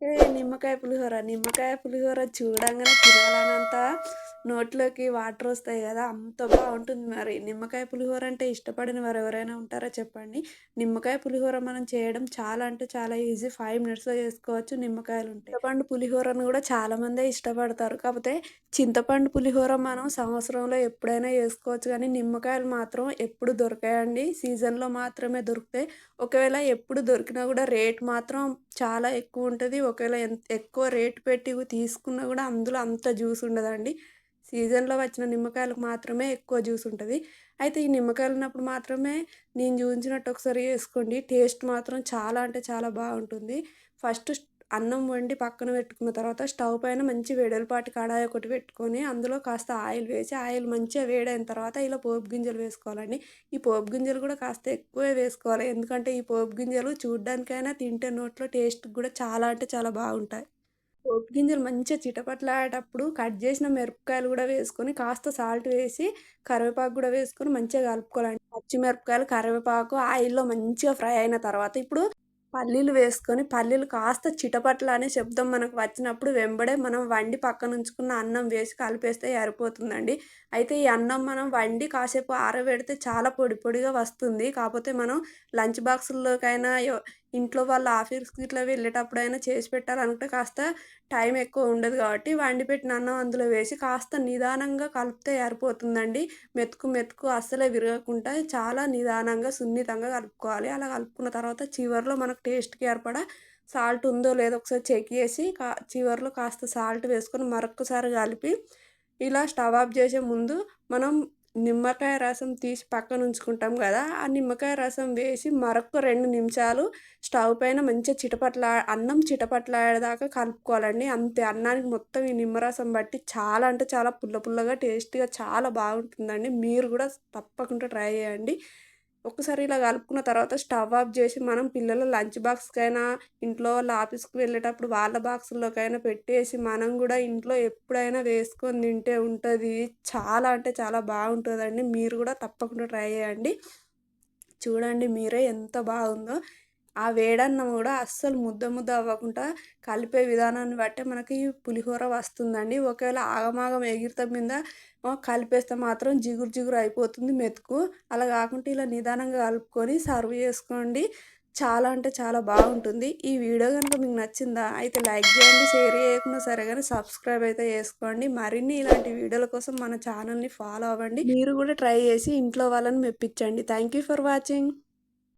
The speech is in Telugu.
ఏ నిమ్మకాయ పులిహోర చూడంగానే తినాలనంత నోట్లోకి వాటర్ వస్తాయి కదా! అంత బావుంటుంది మరి. నిమ్మకాయ పులిహోర అంటే ఇష్టపడని వారు ఎవరైనా ఉంటారా చెప్పండి? నిమ్మకాయ పులిహోర మనం చేయడం చాలా అంటే చాలా ఈజీ. 5 మినిట్స్‌లో చేసుకోవచ్చు నిమ్మకాయలుంటే. చింతపండు పులిహోరను గూడా చాలామందే ఇష్టపడతారు. కాపోతే చింతపండు పులిహోర మనం సంవత్సరంలో ఎప్పుడైనా చేసుకోవచ్చు గానీ, నిమ్మకాయలు మాత్రం ఎప్పుడు దొరకాయండి. సీజన్‌లో మాత్రమే దొరుకుతాయి. ఒకవేళ ఎప్పుడు దొరికినా గూడా రేట్ మాత్రం చాలా ఎక్కువుంటది. ఒకవేళ ఎక్కువ రేట్ పెట్టి తీసుకున్నా గూడా అందులో అంత జ్యూస్ ఉండదండి. సీజన్‌లో వచ్చిన నిమ్మకాయలకు మాత్రమే ఎక్కువ జ్యూస్ ఉంటది. అయితే ఈ నిమ్మకాయలున్నప్పుడు మాత్రమే నేను చూయించినట్టు ఒకసారి చేసుకోండి. టేస్ట్ మాత్రం చాలా అంటే చాలా బావుంటుంది. ఫస్ట్ అన్నం వండి పక్కన పెట్టుకున్న తర్వాత స్టవ్ పైన మంచి వెడల్పాటి కడాయి ఒకటి పెట్టుకొని, అందులో కాస్త ఆయిల్ వేసి, ఆయిల్ మంచిగా వేడైన తర్వాత ఇలా పోపు గింజలు వేసుకోవాలండి. ఈ పోపు గింజలు కూడా కాస్త ఎక్కువే వేసుకోవాలి. ఎందుకంటే ఈ పోపు గింజలు చూడ్డానికైనా, తింటే నోట్లో టేస్ట్‌కి కూడా చాలా అంటే చాలా బాగుంటాయి. పోపు గింజలు మంచిగా చిటపటలాడేటప్పుడు కట్ చేసిన మిరపకాయలు గూడా వేసుకొని, కాస్త సాల్ట్ వేసి, కరివేపాకు గూడా వేసుకొని మంచిగా కలుపుకోవాలండి. పచ్చిమిరపకాయలు, కరివేపాకు ఆయిల్‌లో మంచిగా ఫ్రై అయిన తర్వాత, ఇప్పుడు పల్లీలు వేసుకొని, పల్లీలు కాస్త చిటపటలు అనే శబ్దం మనకు వచ్చినప్పుడు వెంబడే మనం వండి పక్కనుంచుకున్న అన్నం వేసి కలిపేస్తే సరిపోతుందండి. అయితే ఈ అన్నం మనం వండి కాసేపు ఆరబెడితే చాలా పొడి పొడిగా వస్తుంది. కాపోతే మనం లంచ్ బాక్సుల్లోకైనా ఇంట్లో వాళ్ళు ఆఫీస్‌కి ఇట్లా వెళ్ళేటప్పుడైనా చేసి పెట్టాలనుకుంటే కాస్త టైం ఎక్కువ ఉండదు కాబట్టి వండి పెట్టిన అన్నం అందులో వేసి కాస్త నిదానంగా కలిపితే సరిపోతుందండి. మెతుకు మెతుకు అస్సలే విరగకుండా చాలా నిదానంగా, సున్నితంగా కలుపుకోవాలి. అలా కలుపుకున్న తర్వాత చివర్లో మనకు టేస్ట్‌కి సరిపడా సాల్ట్ ఉందో లేదో ఒకసారి చెక్ చేసి చివర్లో కాస్త సాల్ట్ వేసుకొని మరొక్కసారి కలిపి, ఇలా స్టవ్ ఆఫ్ చేసే ముందు మనం నిమ్మకాయ రసం తీసి పక్కనుంచుకుంటాం గదా! ఆ నిమ్మకాయ రసం వేసి మరొక్క 2 నిమిషాలు స్టవ్ పైన మంచిగా అన్నం చిటపటలాడేదాకా కలుపుకోవాలండి. అంతే అన్నానికి మొత్తం ఈ నిమ్మరసం బట్టి చాలా అంటే చాలా పుల్ల పుల్లగా, టేస్టీగా చాలా బాగుంటుందండి. మీరు గూడా తప్పకుండా ట్రై చేయండి. ఒక్కసారి ఇలా కలుపుకున్న తర్వాత స్టవ్ ఆఫ్ జేసి మనం పిల్లల లంచ్ బాక్స్‌కైనా, ఇంట్లో వాళ్ళ ఆఫీస్‌కి వెళ్ళేటప్పుడు వాళ్ళ బాక్సుల్లోకైనా పెట్టేసి, మనం గూడా ఇంట్లో ఎప్పుడైనా వేసుకొని తింటే ఉంటది. చాలా అంటే చాలా బాగుంటదండి. మీరు గూడా తప్పకుండా ట్రై చేయండి. చూడండి మీరే ఎంత బాగుందో. ఆ వేడన్నం గూడా అస్సలు ముద్ద ముద్ద అవ్వకుండా కలిపే విధానాన్ని బట్టే మనకి పులిహోర వస్తుందండి. ఒకవేళ ఆగమాగం ఎగిరితం మీద కలిపేస్తే మాత్రం జిగురు జిగురు అయిపోతుంది మెతుకు. అలా గాకుండా ఇలా నిదానంగా కలుపుకొని సర్వ్ చేసుకోండి. చాలా అంటే చాలా బాగుంటుంది. ఈ వీడియో గనుక మీకు నచ్చిందా? అయితే లైక్ జేయండి. షేర్ చేయకున్నా సరే గానీ సబ్స్క్రైబ్ అయితే చేసుకోండి. మరిన్ని ఇలాంటి వీడియోల కోసం మన ఛానల్‌ని ఫాలో అవ్వండి. మీరు గూడా ట్రై చేసి ఇంట్లో వాళ్ళని మెప్పించండి. Thank you for watching.